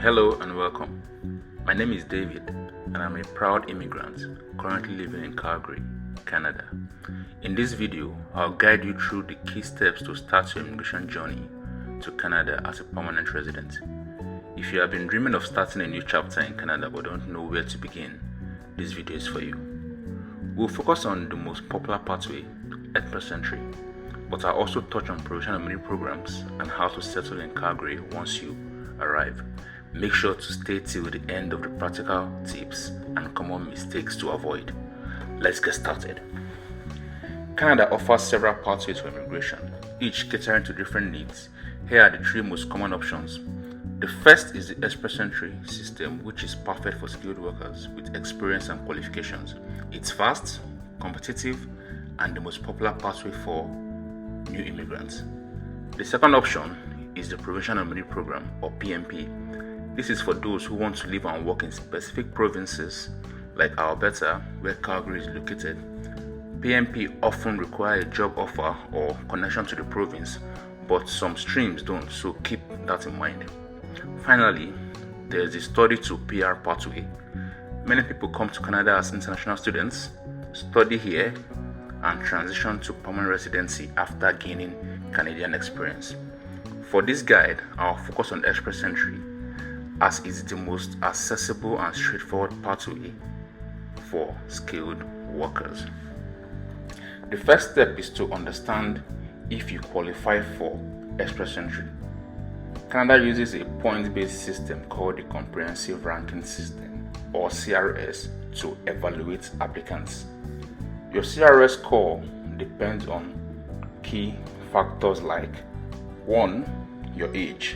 Hello and welcome. My name is David and I'm a proud immigrant currently living in Calgary, Canada. In this video, I'll guide you through the key steps to start your immigration journey to Canada as a permanent resident. If you have been dreaming of starting a new chapter in Canada but don't know where to begin, this video is for you. We'll focus on the most popular pathway, Express Entry, but I'll also touch on provision and mini programs and how to settle in Calgary once you arrive. Make sure to stay till the end of the practical tips and common mistakes to avoid. Let's get started. Canada offers several pathways for immigration, each catering to different needs. Here are the three most common options. The first is the Express Entry system, which is perfect for skilled workers with experience and qualifications. It's fast, competitive, and the most popular pathway for new immigrants. The second option is the Provincial Nominee Program, or PNP. This is for those who want to live and work in specific provinces like Alberta, where Calgary is located. PNP often require a job offer or connection to the province, but some streams don't, so keep that in mind. Finally, there is the Study to PR pathway. Many people come to Canada as international students, study here, and transition to permanent residency after gaining Canadian experience. For this guide, I'll focus on Express Entry, as it's the most accessible and straightforward pathway for skilled workers. The first step is to understand if you qualify for Express Entry. Canada uses a point-based system called the Comprehensive Ranking System, or CRS, to evaluate applicants. Your CRS score depends on key factors like 1. Your age.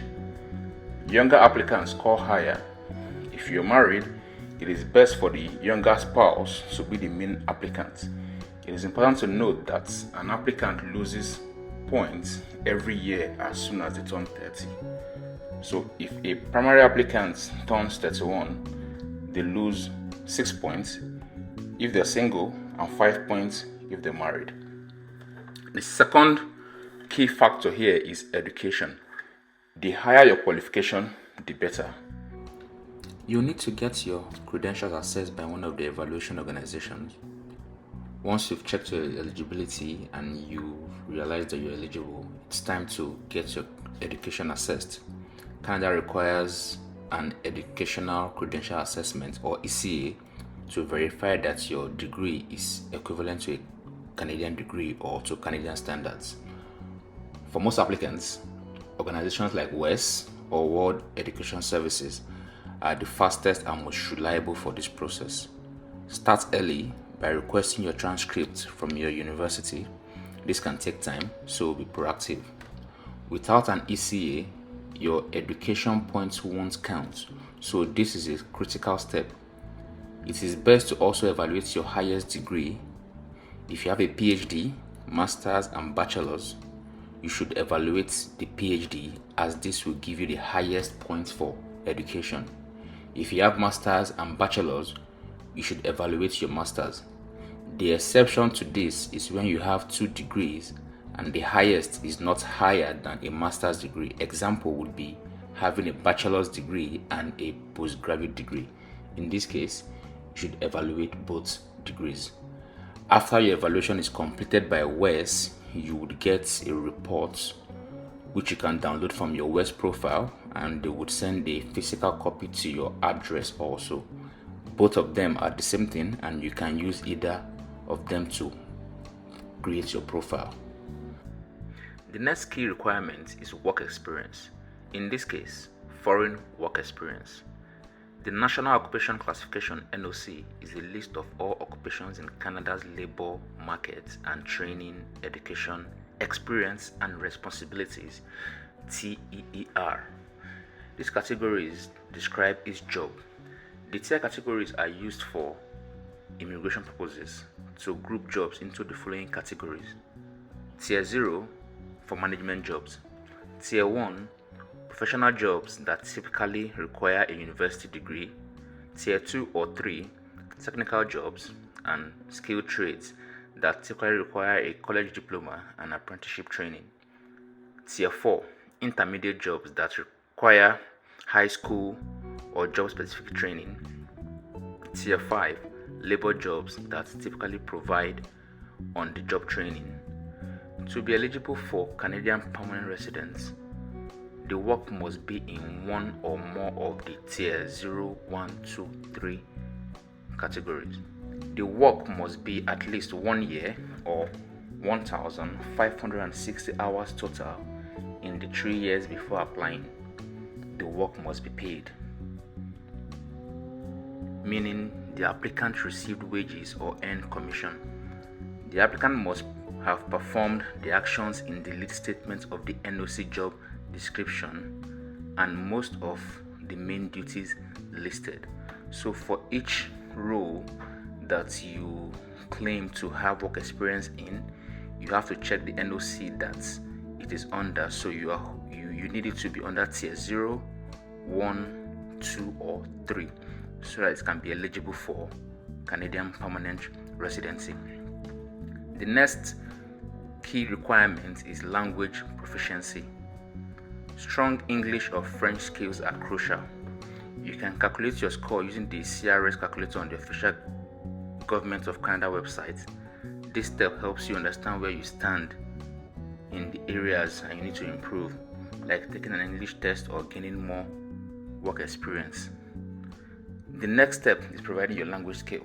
Younger applicants score higher. If you're married, it is best for the younger spouse to be the main applicant. It is important to note that an applicant loses points every year as soon as they turn 30. So if a primary applicant turns 31, they lose 6 points if they're single and 5 points if they're married. The second key factor here is education. The higher your qualification, the better. You need to get your credentials assessed by one of the evaluation organizations. Once you've checked your eligibility and you realize that you're eligible, it's time to get your education assessed. Canada requires an educational credential assessment, or ECA, to verify that your degree is equivalent to a Canadian degree or to Canadian standards. For most applicants, organizations like WES or World Education Services are the fastest and most reliable for this process. Start early by requesting your transcript from your university. This can take time, so be proactive. Without an ECA, your education points won't count, so this is a critical step. It is best to also evaluate your highest degree. If you have a PhD, master's, and bachelor's, you should evaluate the PhD, as this will give you the highest points for education. If you have master's and bachelor's, you should evaluate your master's. The exception to this is when you have 2 degrees and the highest is not higher than a master's degree. Example would be having a bachelor's degree and a postgraduate degree. In this case, you should evaluate both degrees. After your evaluation is completed by WES, you would get a report which you can download from your WES profile, and they would send a physical copy to your address also. Both of them are the same thing, and you can use either of them to create your profile. The next key requirement is work experience. In this case, foreign work experience. The National Occupation Classification (NOC) is a list of all occupations in Canada's labor market and training, education, experience, and responsibilities (TEER). These categories describe each job. The tier categories are used for immigration purposes to group jobs into the following categories. Tier 0 for management jobs. Tier 1 professional jobs that typically require a university degree. Tier 2 or 3 technical jobs and skilled trades that typically require a college diploma and apprenticeship training. Tier 4 intermediate jobs that require high school or job-specific training. Tier 5, labor jobs that typically provide on-the-job training. To be eligible for Canadian Permanent Residence, the work must be in one or more of the Tier 0, 1, 2, 3 categories. The work must be at least 1 year or 1,560 hours total in the 3 years before applying. The work must be paid, meaning the applicant received wages or earned commission. The applicant must have performed the actions in the lead statement of the NOC job description and most of the main duties listed. So for each role that you claim to have work experience in, you have to check the NOC that it is under. So you need it to be under Tier 0, 1, 2 or 3 so that it can be eligible for Canadian Permanent Residency. The next key requirement is language proficiency. Strong English or French skills are crucial. You can calculate your score using the CRS calculator on the official Government of Canada website. This step helps you understand where you stand in the areas and you need to improve, like taking an English test or gaining more work experience. The next step is providing your language skill.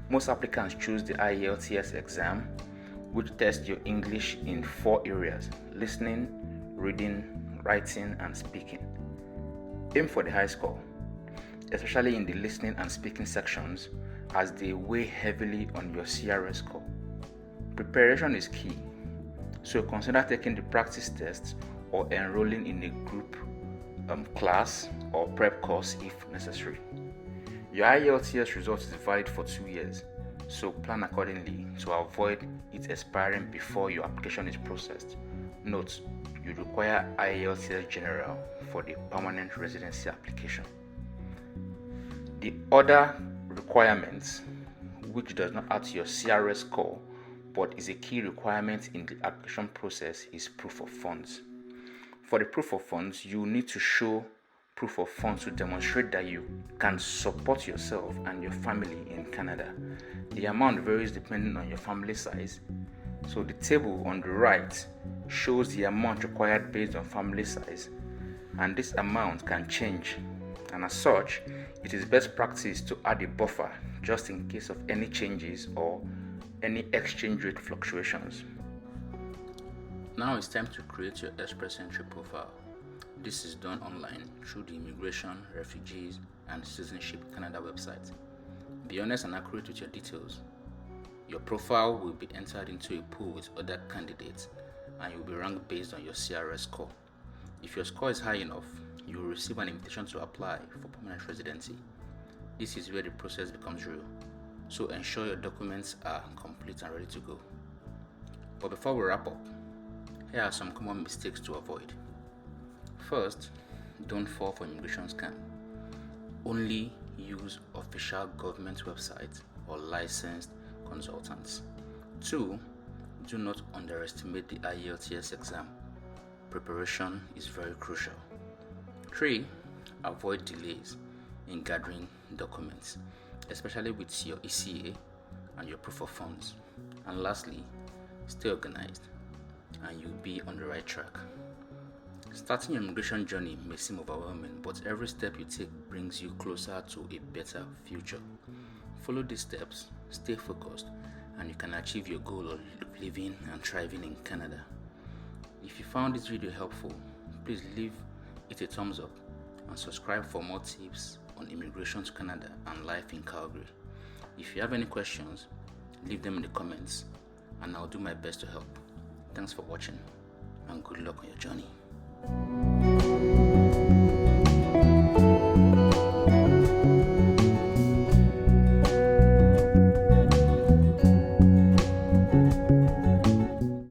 Most applicants choose the IELTS exam, which tests your English in 4 areas: listening, reading, writing, and speaking. Aim for the high score, especially in the listening and speaking sections, as they weigh heavily on your CRS score. Preparation is key, so consider taking the practice tests or enrolling in a group class or prep course if necessary. Your IELTS result is valid for 2 years, so plan accordingly to avoid it expiring before your application is processed. Note, you require IELTS General for the permanent residency application. The other requirement, which does not add to your CRS score but is a key requirement in the application process, is proof of funds. For the proof of funds, you need to show proof of funds to demonstrate that you can support yourself and your family in Canada. The amount varies depending on your family size. So the table on the right shows the amount required based on family size, and this amount can change, and as such, it is best practice to add a buffer just in case of any changes or any exchange rate fluctuations. Now it's time to create your Express Entry profile. This is done online through the Immigration, Refugees, and Citizenship Canada website. Be honest and accurate with your details. Your profile will be entered into a pool with other candidates and you will be ranked based on your CRS score. If your score is high enough, you will receive an invitation to apply for permanent residency. This is where the process becomes real, so ensure your documents are complete and ready to go. But before we wrap up, here are some common mistakes to avoid. First, don't fall for immigration scam. Only use official government websites or licensed consultants. 2, do not underestimate the IELTS exam. Preparation is very crucial. 3, avoid delays in gathering documents, especially with your ECA and your proof of funds. And lastly, stay organized and you'll be on the right track. Starting your immigration journey may seem overwhelming, but every step you take brings you closer to a better future. Follow these steps, stay focused, and you can achieve your goal of living and thriving in Canada. If you found this video helpful, please leave it a thumbs up and subscribe for more tips on immigration to Canada and life in Calgary. If you have any questions, leave them in the comments and I'll do my best to help. Thanks for watching and good luck on your journey.